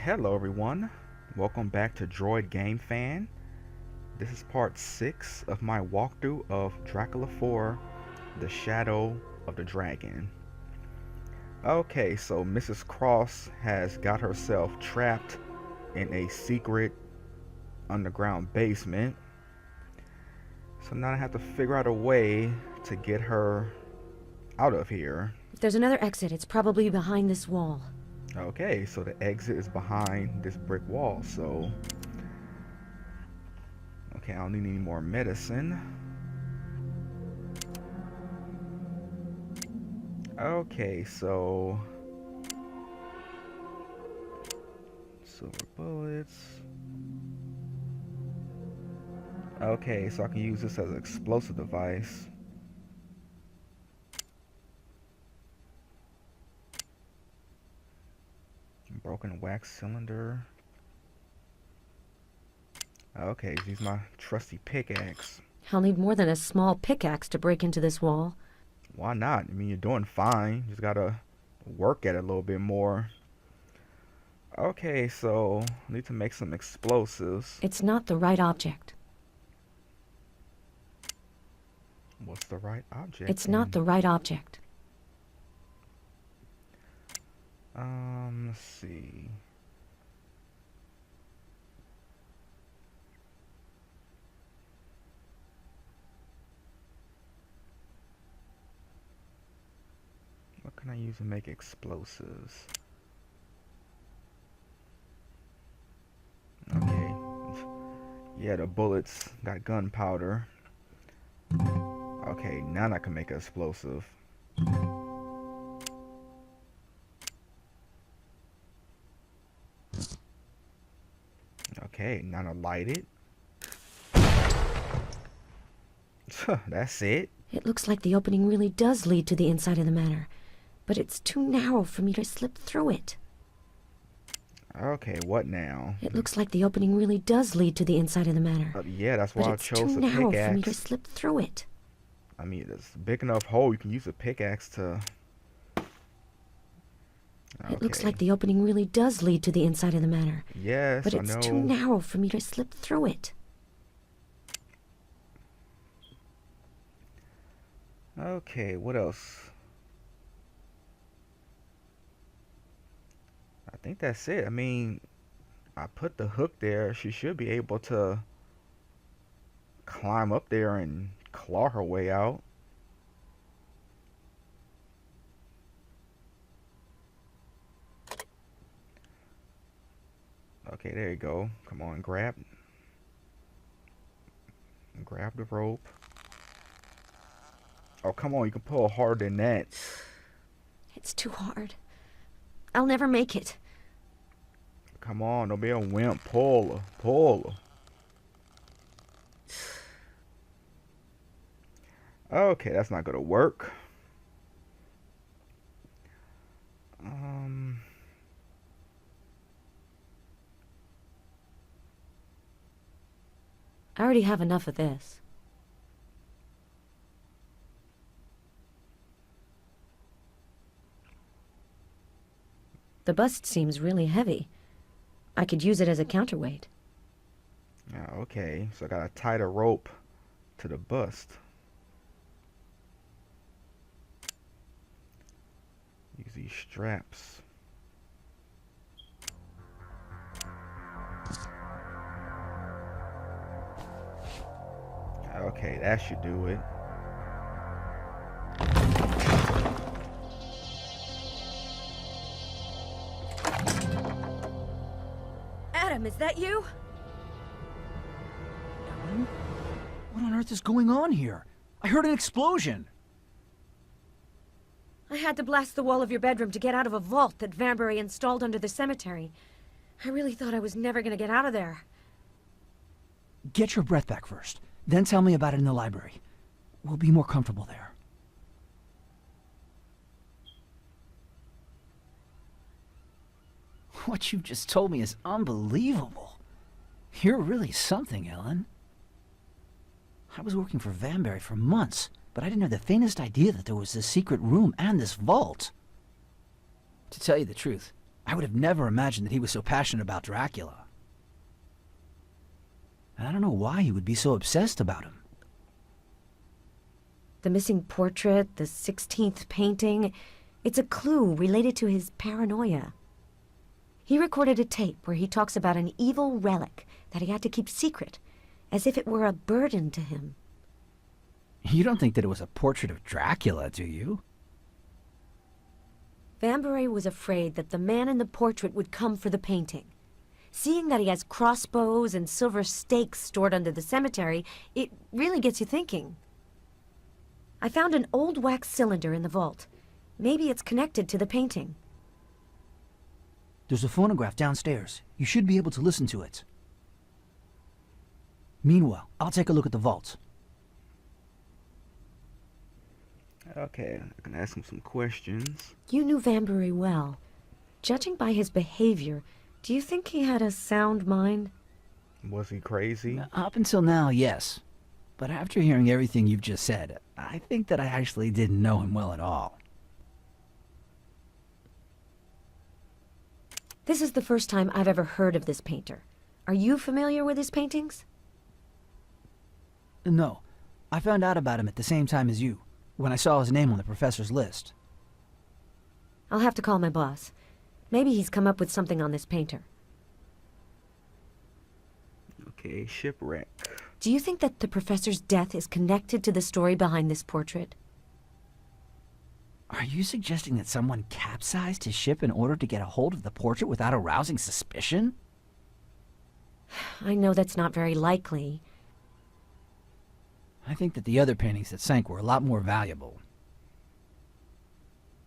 Hello everyone, welcome back to Droid Game Fan. This is part 6 of my walkthrough of Dracula 4, The Shadow of the Dragon. Okay, so Mrs. Cross has got herself trapped in a secret underground basement. So now I have to figure out a way to get her out of here. If there's another exit, it's probably behind this wall. Okay, so the exit is behind this brick wall, so... Okay, I don't need any more medicine. Okay, so... Silver bullets. Okay, so I can use this as an explosive device. Broken wax cylinder. Okay, use my trusty pickaxe. I'll need more than a small pickaxe to break into this wall. Why not? I mean, you're doing fine. Just gotta work at it a little bit more. Okay, so I need to make some explosives. It's not the right object. What's the right object? It's not the right object. Let's see. What can I use to make explosives? Okay. Yeah, the bullets got gunpowder. Okay, now I can make an explosive. Okay, now to light it. That's it. It looks like the opening really does lead to the inside of the manor, but it's too narrow for me to slip through it. Okay, what now? It looks like the opening really does lead to the inside of the manor. Yeah, that's why I chose the pickaxe. But it's too narrow for me to slip through it. I mean, it's a big enough hole. You can use a pickaxe to... Okay. It looks like the opening really does lead to the inside of the manor. Yes, but I know. it's too narrow for me to slip through it. Okay, what else? I think that's it. I mean, I put the hook there. She should be able to climb up there and claw her way out. Okay, there you go. Come on, grab the rope. Oh, come on, you can pull harder than that. It's too hard. I'll never make it. Come on, don't be a wimp. Pull her, pull her. Okay, that's not gonna work. I already have enough of this. The bust seems really heavy. I could use it as a counterweight. Yeah, okay, so I gotta tie the rope to the bust. Use these straps. Okay, that should do it. Adam, is that you? Ellen? What on earth is going on here? I heard an explosion. I had to blast the wall of your bedroom to get out of a vault that Vanbury installed under the cemetery. I really thought I was never gonna get out of there. Get your breath back first. Then tell me about it in the library. We'll be more comfortable there. What you've just told me is unbelievable. You're really something, Ellen. I was working for Vanbury for months, but I didn't have the faintest idea that there was this secret room and this vault. To tell you the truth, I would have never imagined that he was so passionate about Dracula. And I don't know why he would be so obsessed about him. The missing portrait, the 16th painting, it's a clue related to his paranoia. He recorded a tape where he talks about an evil relic that he had to keep secret, as if it were a burden to him. You don't think that it was a portrait of Dracula, do you? Vanbury was afraid that the man in the portrait would come for the painting. Seeing that he has crossbows and silver stakes stored under the cemetery, it really gets you thinking. I found an old wax cylinder in the vault. Maybe it's connected to the painting. There's a phonograph downstairs. You should be able to listen to it. Meanwhile, I'll take a look at the vault. Okay, I can ask him some questions. You knew Vanbury well. Judging by his behavior, do you think he had a sound mind? Was he crazy? Up until now, yes. But after hearing everything you've just said, I think that I actually didn't know him well at all. This is the first time I've ever heard of this painter. Are you familiar with his paintings? No, I found out about him at the same time as you, when I saw his name on the professor's list. I'll have to call my boss. Maybe he's come up with something on this painter. Okay, shipwreck. Do you think that the professor's death is connected to the story behind this portrait? Are you suggesting that someone capsized his ship in order to get a hold of the portrait without arousing suspicion? I know that's not very likely. I think that the other paintings that sank were a lot more valuable.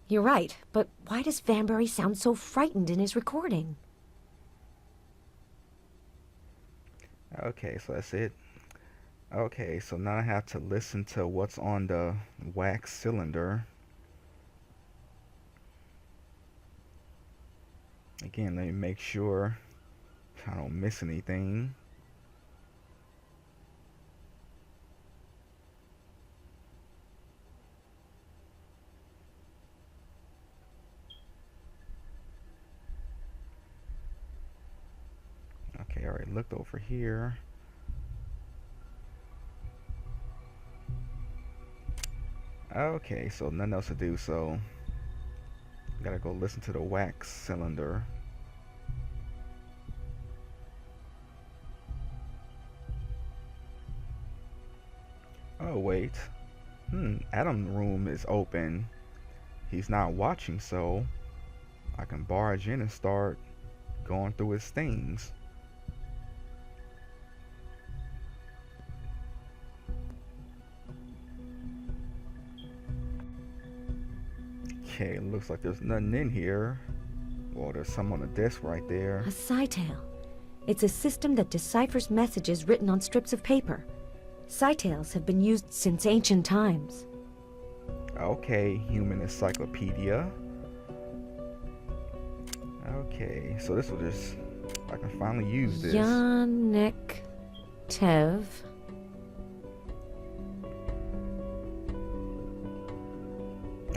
You're right, but why does Vanbury sound so frightened in his recording? Okay, so that's it. Okay, so now I have to listen to what's on the wax cylinder. Again, let me make sure I don't miss anything. Okay, I already looked over here. Okay, so nothing else to do, so gotta go listen to the wax cylinder. Oh wait, Adam's room is open. He's not watching, so I can barge in and start going through his things. Okay, it looks like there's nothing in here. Well, there's some on the desk right there. A Cytale. It's a system that deciphers messages written on strips of paper. Cytales have been used since ancient times. Okay, human encyclopedia. Okay, so this will just, I can finally use this. Yannick Tev.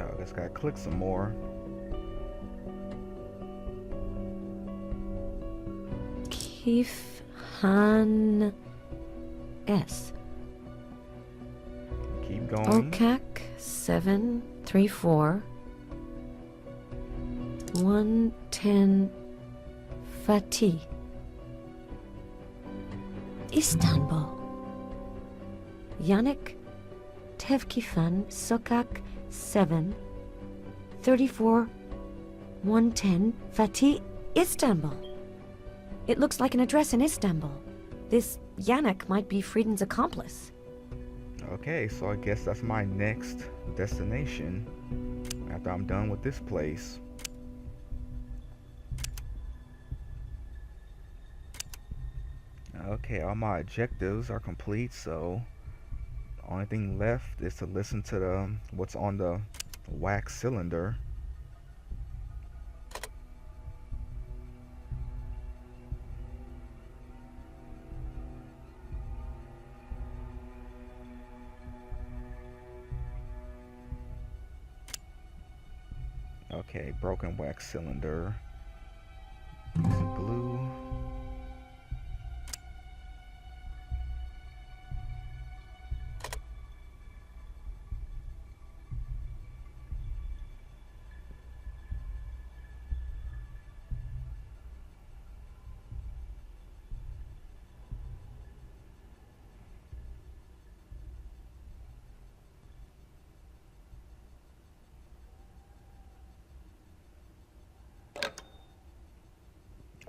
Oh, I just gotta click some more. Keith Han S. Keep going. Okak 734 110 Fatih. Istanbul. Yannick Tevkifan Sokak 7 34 110 Fatih, Istanbul. It looks like an address in Istanbul. This Yannick might be Frieden's accomplice. Okay, so I guess that's my next destination after I'm done with this place. Okay, all my objectives are complete, so the only thing left is to listen to the what's on the wax cylinder. Okay, broken wax cylinder.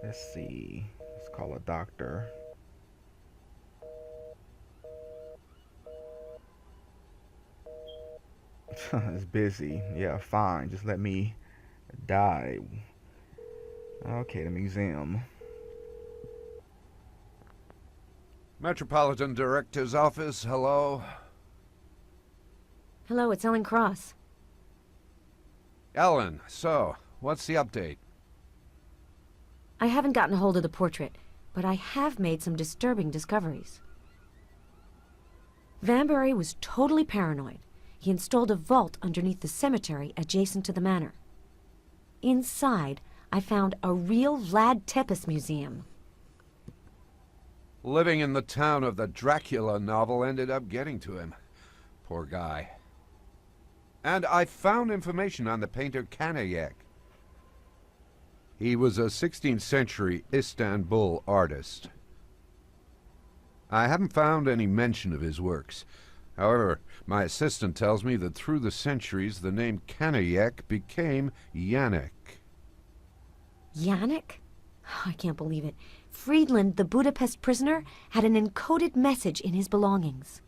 Let's see. Let's call a doctor. It's busy. Yeah, fine. Just let me die. Okay, the museum. Metropolitan Director's office, hello? Hello, it's Ellen Cross. Ellen, so, what's the update? I haven't gotten a hold of the portrait, but I have made some disturbing discoveries. Vanbury was totally paranoid. He installed a vault underneath the cemetery adjacent to the manor. Inside, I found a real Vlad Tepes museum. Living in the town of the Dracula novel ended up getting to him. Poor guy. And I found information on the painter Kanayek. He was a 16th century Istanbul artist. I haven't found any mention of his works. However, my assistant tells me that through the centuries the name Kanayek became Yannick. Yannick? I can't believe it. Friedland, the Budapest prisoner, had an encoded message in his belongings.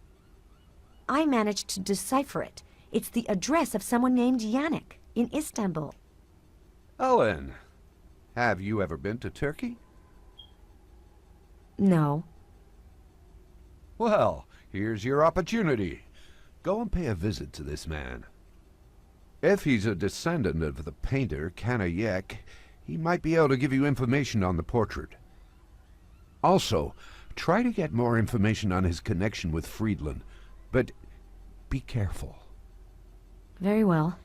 I managed to decipher it. It's the address of someone named Yannick in Istanbul. Ellen, have you ever been to Turkey? No. Well, here's your opportunity. Go and pay a visit to this man. If he's a descendant of the painter Kanayek, he might be able to give you information on the portrait. Also, try to get more information on his connection with Friedland, but be careful. Very well.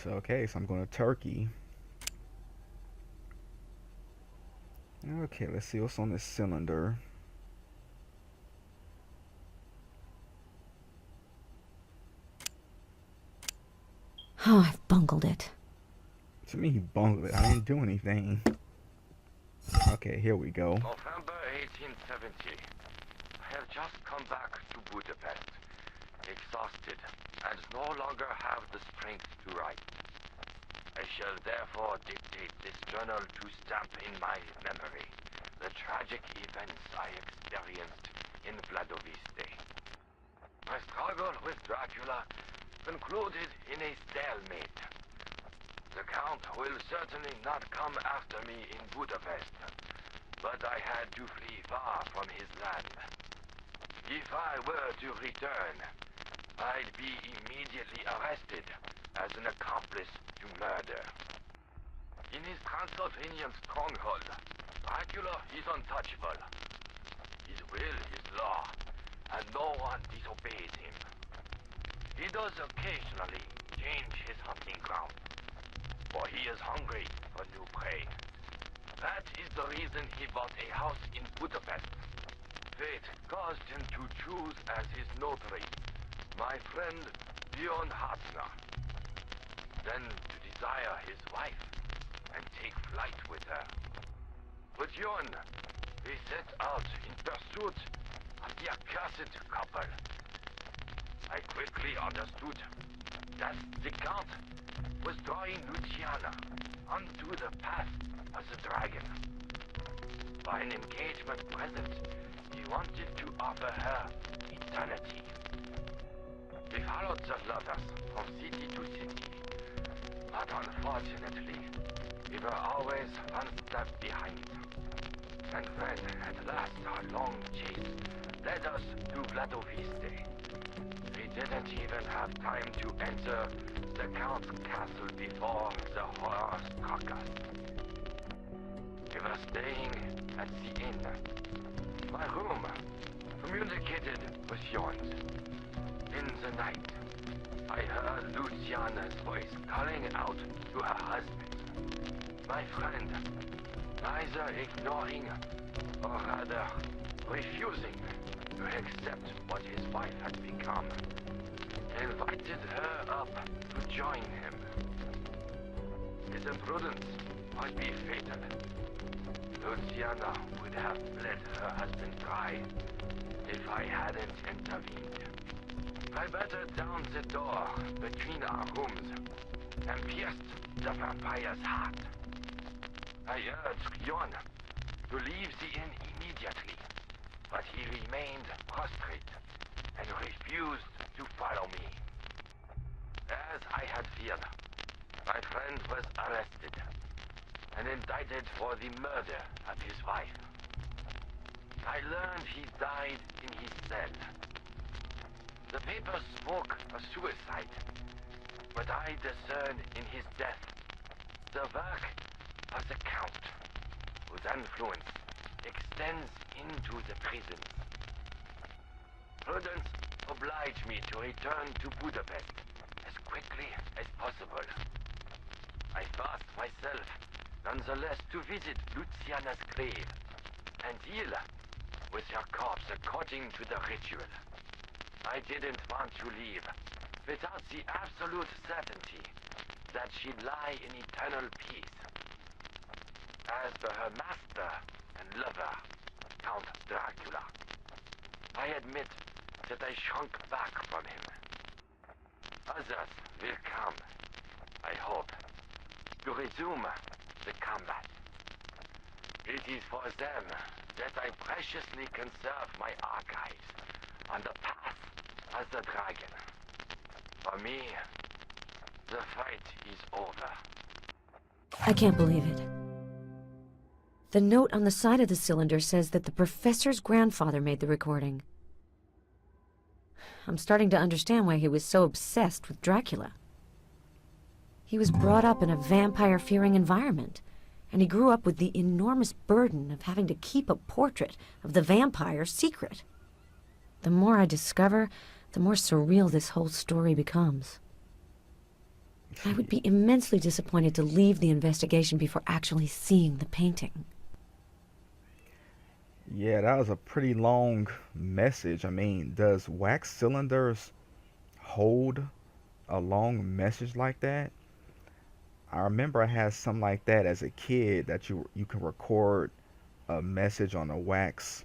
Okay, so I'm going to Turkey. Okay, let's see what's on this cylinder. Oh, I've bungled it. To me, he bungled it. I didn't do anything. Okay, here we go. November 1870. I have just come back to Budapest, exhausted, and no longer have the strength to write. I shall therefore dictate this journal to stamp in my memory the tragic events I experienced in Vladoviste. My struggle with Dracula concluded in a stalemate. The Count will certainly not come after me in Budapest, but I had to flee far from his land. If I were to return, I'd be immediately arrested as an accomplice to murder. In his Transylvanian stronghold, Dracula is untouchable. His will is law, and no one disobeys him. He does occasionally change his hunting ground, for he is hungry for new prey. That is the reason he bought a house in Budapest. Fate caused him to choose as his notary my friend Bjorn Hartner, then to desire his wife and take flight with her. With Bjorn, we set out in pursuit of the accursed couple. I quickly understood that the Count was drawing Luciana onto the path of the dragon. By an engagement present, he wanted to offer her eternity. We followed the lovers from city to city, but unfortunately, we were always one step behind. And when at last our long chase led us to Vladoviste, we didn't even have time to enter the Count's castle before the horror struck us. We were staying at the inn. My room communicated with Bjorn's. In the night, I heard Luciana's voice calling out to her husband. My friend, neither ignoring or rather refusing to accept what his wife had become, invited her up to join him. His imprudence might be fatal. Luciana would have bled her husband dry if I hadn't intervened. I battered down the door between our rooms, and pierced the vampire's heart. I urged Jon to leave the inn immediately, but he remained prostrate and refused to follow me. As I had feared, my friend was arrested and indicted for the murder of his wife. I learned he died in his cell. The papers spoke of suicide, but I discerned in his death the work of the Count, whose influence extends into the prisons. Prudence obliged me to return to Budapest as quickly as possible. I forced myself, nonetheless, to visit Luciana's grave and deal with her corpse according to the ritual. I didn't want to leave without the absolute certainty that she'd lie in eternal peace. As for her master and lover, Count Dracula, I admit that I shrunk back from him. Others will come, I hope, to resume the combat. It is for them that I preciously conserve my archives on the path of the dragon. For me, the fight is over. I can't believe it. The note on the side of the cylinder says that the professor's grandfather made the recording. I'm starting to understand why he was so obsessed with Dracula. He was brought up in a vampire-fearing environment, and he grew up with the enormous burden of having to keep a portrait of the vampire secret. The more I discover, the more surreal this whole story becomes. I would be immensely disappointed to leave the investigation before actually seeing the painting. Yeah, that was a pretty long message. I mean, does wax cylinders hold a long message like that? I remember I had something like that as a kid, that you can record a message on a wax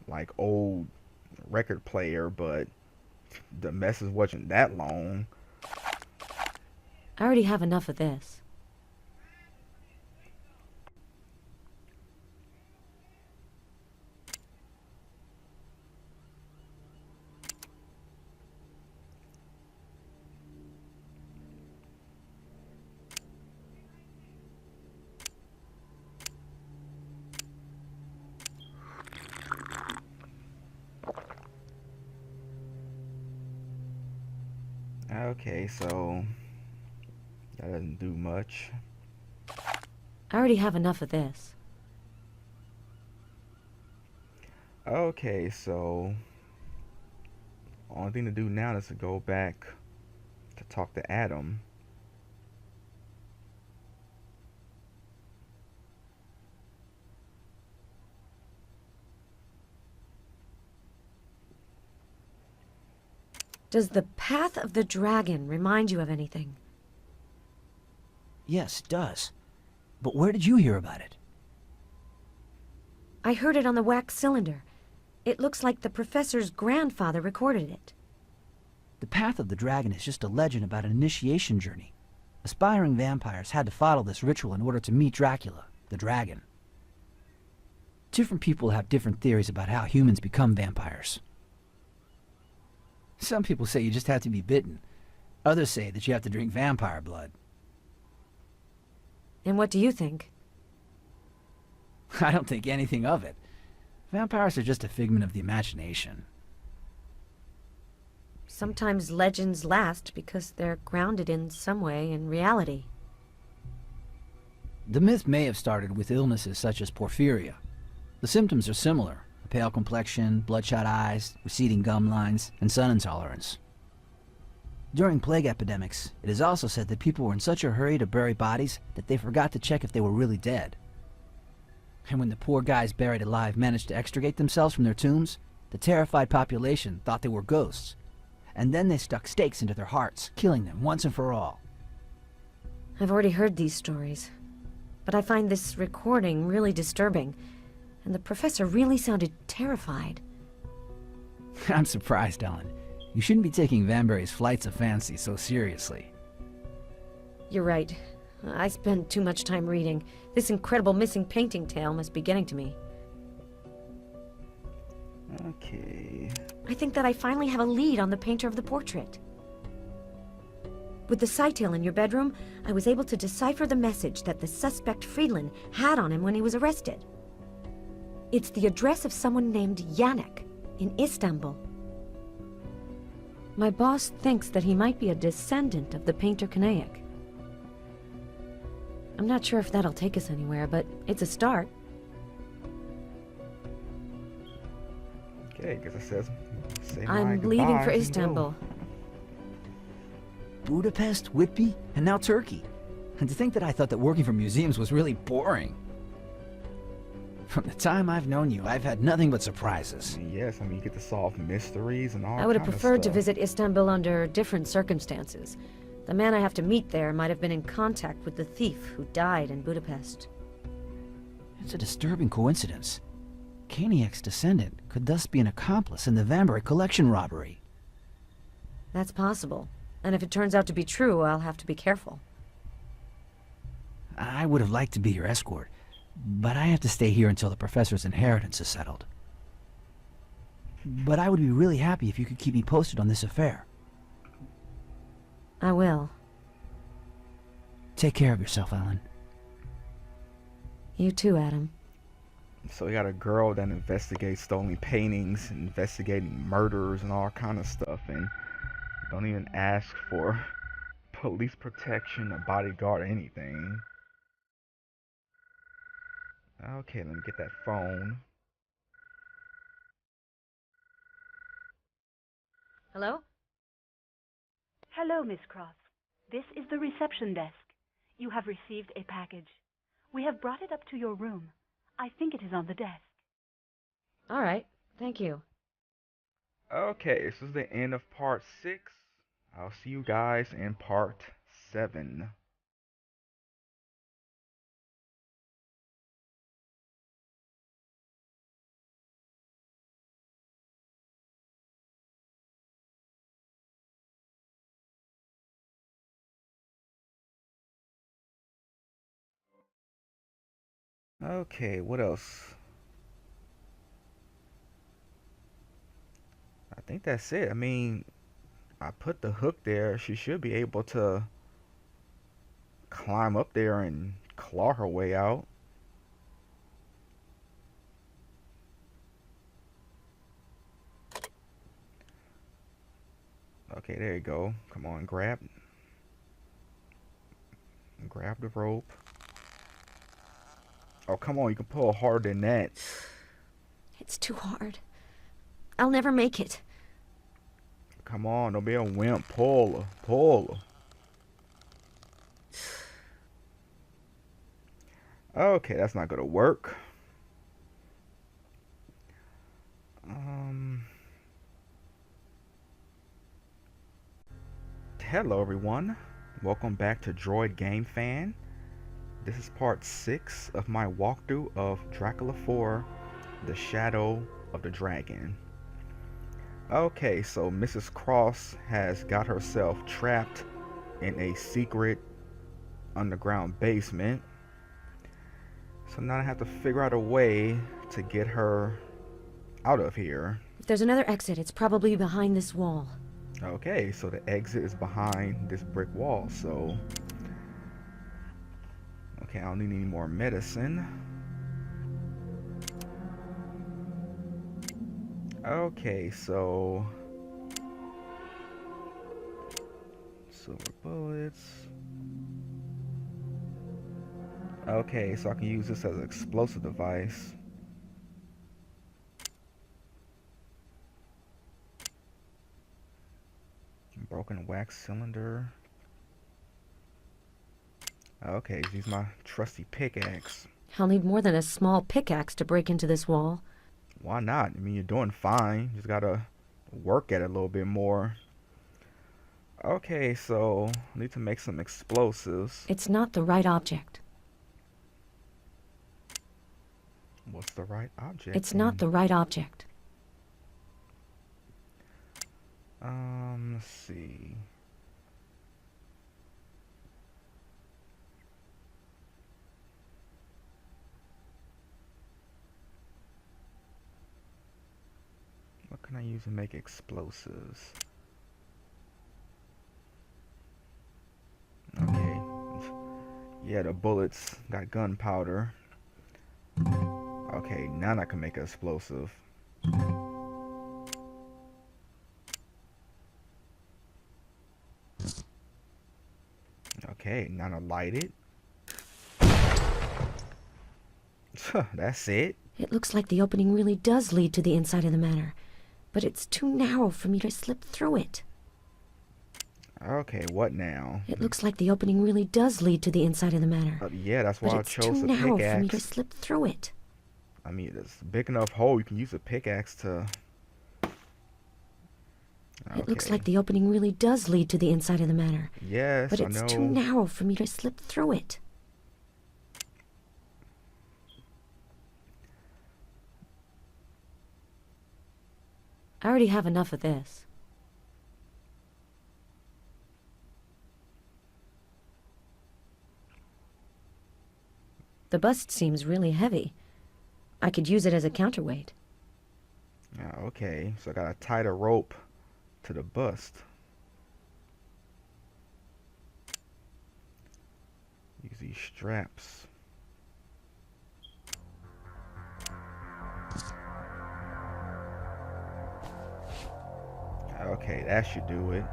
like old record player, but the message wasn't that long. I already have enough of this. Okay, so that doesn't do much. I already have enough of this. Okay, so only thing to do now is to go back to talk to Adam. Does the Path of the Dragon remind you of anything? Yes, it does. But where did you hear about it? I heard it on the wax cylinder. It looks like the professor's grandfather recorded it. The Path of the Dragon is just a legend about an initiation journey. Aspiring vampires had to follow this ritual in order to meet Dracula, the dragon. Different people have different theories about how humans become vampires. Some people say you just have to be bitten. Others say that you have to drink vampire blood. And what do you think? I don't think anything of it. Vampires are just a figment of the imagination. Sometimes legends last because they're grounded in some way in reality. The myth may have started with illnesses such as porphyria. The symptoms are similar: a pale complexion, bloodshot eyes, receding gum lines, and sun intolerance. During plague epidemics, it is also said that people were in such a hurry to bury bodies that they forgot to check if they were really dead. And when the poor guys buried alive managed to extricate themselves from their tombs, the terrified population thought they were ghosts, and then they stuck stakes into their hearts, killing them once and for all. I've already heard these stories, but I find this recording really disturbing, and the professor really sounded terrified. I'm surprised, Ellen. You shouldn't be taking Vanbury's flights of fancy so seriously. You're right. I spent too much time reading. This incredible missing painting tale must be getting to me. Okay. I think that I finally have a lead on the painter of the portrait. With the sightale in your bedroom, I was able to decipher the message that the suspect Friedland had on him when he was arrested. It's the address of someone named Yannick in Istanbul. My boss thinks that he might be a descendant of the painter Kanayik. I'm not sure if that'll take us anywhere, but it's a start. Okay, guess it says say my I'm leaving goodbyes for and go. Istanbul. Budapest, Whitby, and now Turkey. And to think that I thought that working for museums was really boring. From the time I've known you, I've had nothing but surprises. Yes, I mean, you get to solve mysteries and all I would have kind of preferred to stuff. visit Istanbul under different circumstances. The man I have to meet there might have been in contact with the thief who died in Budapest. It's a disturbing coincidence. Kaniak's descendant could thus be an accomplice in the Vanbury collection robbery. That's possible. And if it turns out to be true, I'll have to be careful. I would have liked to be your escort, but I have to stay here until the professor's inheritance is settled. But I would be really happy if you could keep me posted on this affair. I will. Take care of yourself, Ellen. You too, Adam. So you got a girl that investigates stolen paintings, investigating murders and all kind of stuff, and don't even ask for police protection, a bodyguard, or anything. Okay, let me get that phone. Hello? Hello, Miss Cross. This is the reception desk. You have received a package. We have brought it up to your room. I think it is on the desk. All right. Thank you. Okay, this is the end of part 6. I'll see you guys in part 7. Okay, what else? I think that's it. I mean, I put the hook there. She should be able to climb up there and claw her way out. Okay, there you go. Come on, grab the rope. Oh, come on, you can pull harder than that. It's too hard. I'll never make it. Come on, don't be a wimp. Pull her. Okay, that's not gonna work. Hello everyone. Welcome back to Droid Game Fan. This is part 6 of my walkthrough of Dracula 4, The Shadow of the Dragon. Okay, so Mrs. Cross has got herself trapped in a secret underground basement. So now I have to figure out a way to get her out of here. If there's another exit, it's probably behind this wall. Okay, so the exit is behind this brick wall, so... Okay, I don't need any more medicine. Okay, so... Silver bullets. Okay, so I can use this as an explosive device. Broken wax cylinder. Okay, use my trusty pickaxe. I'll need more than a small pickaxe to break into this wall. Why not? I mean, you're doing fine. Just gotta work at it a little bit more. Okay, so I need to make some explosives. It's not the right object. What's the right object? It's not the right object. Let's see. What can I use to make explosives? Okay. Yeah, the bullets got gunpowder. Okay, now I can make an explosive. Okay, now to light it. That's it. It looks like the opening really does lead to the inside of the manor, but it's too narrow for me to slip through it. Okay, what now? It looks like the opening really does lead to the inside of the manor, Yeah, that's why but I it's chose too the narrow for me to pickaxe. slip through it. I mean, it's a big enough hole. You can use a pickaxe to... It looks Okay. like the opening really does lead to the inside of the manor, Yes, but I it's know. too narrow for me to slip through it. I already have enough of this. The bust seems really heavy. I could use it as a counterweight. Okay, so I gotta tie the rope to the bust. Use these straps. Okay, that should do it.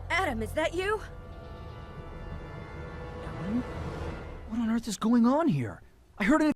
Adam, is that you? What on earth is going on here? I heard an